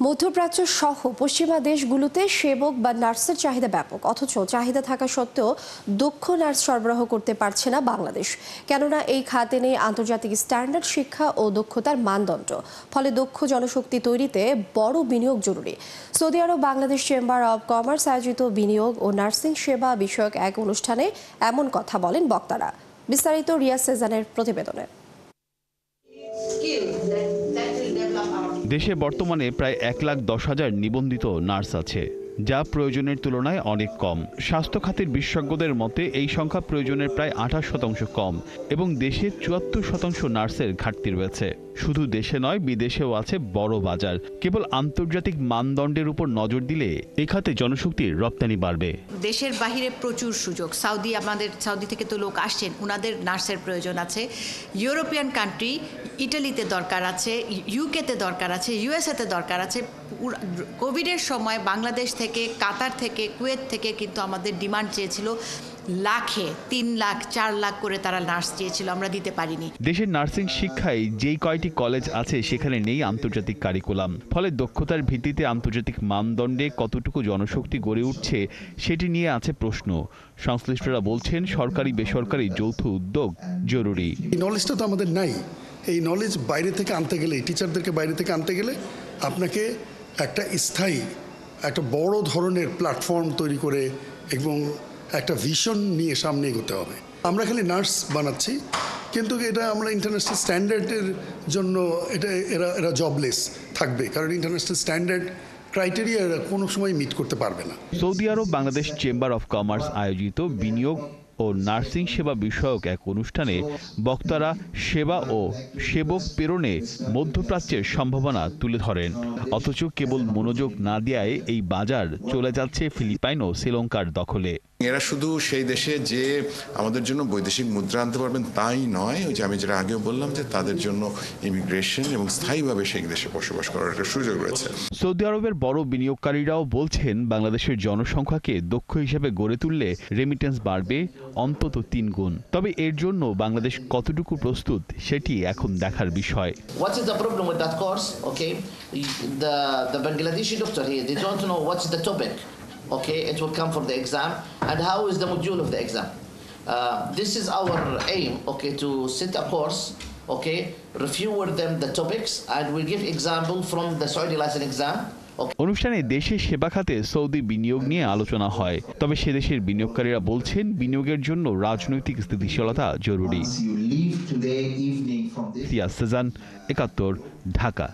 মধ্যপ্রাচ্য সহ পশ্চিমা দেশগুলোতে সেবক বা নার্সের চাহিদা ব্যাপক, অথচ চাহিদা থাকা সত্ত্বেও দক্ষ নার্স সরবরাহ করতে পারছে না বাংলাদেশ। কেননা এই খাতে নেই আন্তর্জাতিক স্ট্যান্ডার্ড শিক্ষা ও দক্ষতার মানদণ্ড। ফলে দক্ষ জনশক্তি তৈরিতে বড় বিনিয়োগ জরুরি। Saudi Arab Bangladesh chamber of commerce আয়োজিত বিনিয়োগ ও নার্সিং সেবা বিষয়ক এক অনুষ্ঠানে এমন কথা বলেন বক্তারা। বিস্তারিত রিয়াজ সেজানের প্রতিবেদনে। দেশে বর্তমানে প্রায় 1,10,000 নিবন্ধিত নার্স আছে, যা প্রয়োজনের তুলনায় অনেক কম। স্বাস্থ্য খাতের বিশেষজ্ঞদের মতে এই সংখ্যা প্রয়োজনের প্রায় 28% কম এবং দেশে 74% নার্সের ঘাটতি রয়েছে। শুধু দেশে নয়, বিদেশেও আছে বড় বাজার। কেবল আন্তর্জাতিক মানদণ্ডের উপর নজর দিলে এই খাতে জনশক্তির রপ্তানি বাড়বে। দেশের বাহিরে প্রচুর সুযোগ। সাউদি থেকে তো লোক আসছেন, ওনাদের নার্সের প্রয়োজন আছে। ইউরোপিয়ান কান্ট্রি, ইটালিতে দরকার আছে, ইউকেতে দরকার আছে, ইউএসএতে দরকার আছে। কোভিডের সময় বাংলাদেশ থেকে, কাতার থেকে, কুয়েত থেকে কিন্তু আমাদের ডিমান্ড চেয়েছিল লাখে, 3 লাখ 4 লাখ করে তারা নার্স চেয়েছিল, আমরা দিতে পারিনি। দেশের নার্সিং শিক্ষায় যেই কয়টি কলেজ আছে সেখানে নেই আন্তর্জাতিক কারিকুলাম। ফলে দক্ষতার ভিত্তিতে আন্তর্জাতিক মানদণ্ডে কতটুকু জনশক্তি গড়ে উঠছে সেটি নিয়ে আছে প্রশ্ন। সংশ্লিষ্টরা বলছেন সরকারি বেসরকারি যৌথ উদ্যোগ জরুরি। এই নলেজটা তো আমাদের নাই। এই নলেজ বাইরে থেকে আনতে গেলে, টিচারদেরকে বাইরে থেকে আনতে গেলে আপনাকে একটা স্থায়ী, একটা বড় ধরনের প্ল্যাটফর্ম তৈরি করে এবং একটা ভিশন নিয়ে সামনে এগোতে হবে। আমরা খালি নার্স বানাচ্ছি, কিন্তু এটা আমরা ইন্টারন্যাশনাল স্ট্যান্ডার্ডের জন্য এরা জবলেস থাকবে, কারণ ইন্টারন্যাশনাল স্ট্যান্ডার্ড ক্রাইটেরিয়া এরা কোনো সময় মিট করতে পারবে না। Saudi Arab Bangladesh chamber of commerce আয়োজিত বিনিয়োগ ও নার্সিং সেবা বিষয়ক এক অনুষ্ঠানে বক্তারা সেবা ও সেবক প্রেরণে মধ্যপ্রাচ্যের সম্ভাবনা তুলে ধরেন। অথচ কেবল মনোযোগ না দেওয়ায় এই বাজার চলে যাচ্ছে ফিলিপাইন ও শ্রীলঙ্কার দখলে। এরা শুধু সেই দেশে যে আমাদের জন্য বৈদেশিক মুদ্রা আনতে পারবেন তাই নয়, ওই যে আমি যেটা আগেও বললাম যে তাদের জন্য ইমিগ্রেশন এবং স্থায়ীভাবে সেই দেশে বসবাস করার একটা সুযোগ রয়েছে। সৌদি আরবের বড় বিনিয়োগকারীরাও বলছেন বাংলাদেশের জনসংখ্যাকে দক্ষ হিসেবে গড়ে তুললে রেমিটেন্স বাড়বে অন্তত 3 গুণ। তবে এর জন্য বাংলাদেশ কতটুকু প্রস্তুত সেটি এখন দেখার বিষয়। What is the problem with that course? Okay, the Bangladeshi doctor here, they don't know what's the topic. Okay, it will come for the exam, and how is the module of the exam. This is our aim, okay, to set a course, okay, review with them the topics, and we give example from the Saudi license exam. অনুষ্ঠানে দেশের সেবা খাতে Saudi বিনিয়োগ নিয়ে আলোচনা হয়। তবে সে দেশের বিনিয়োগকারীরা বলছেন বিনিয়োগের জন্য রাজনৈতিক স্থিতিশীলতা জরুরি। রিয়াজ সেজান, 71, ঢাকা।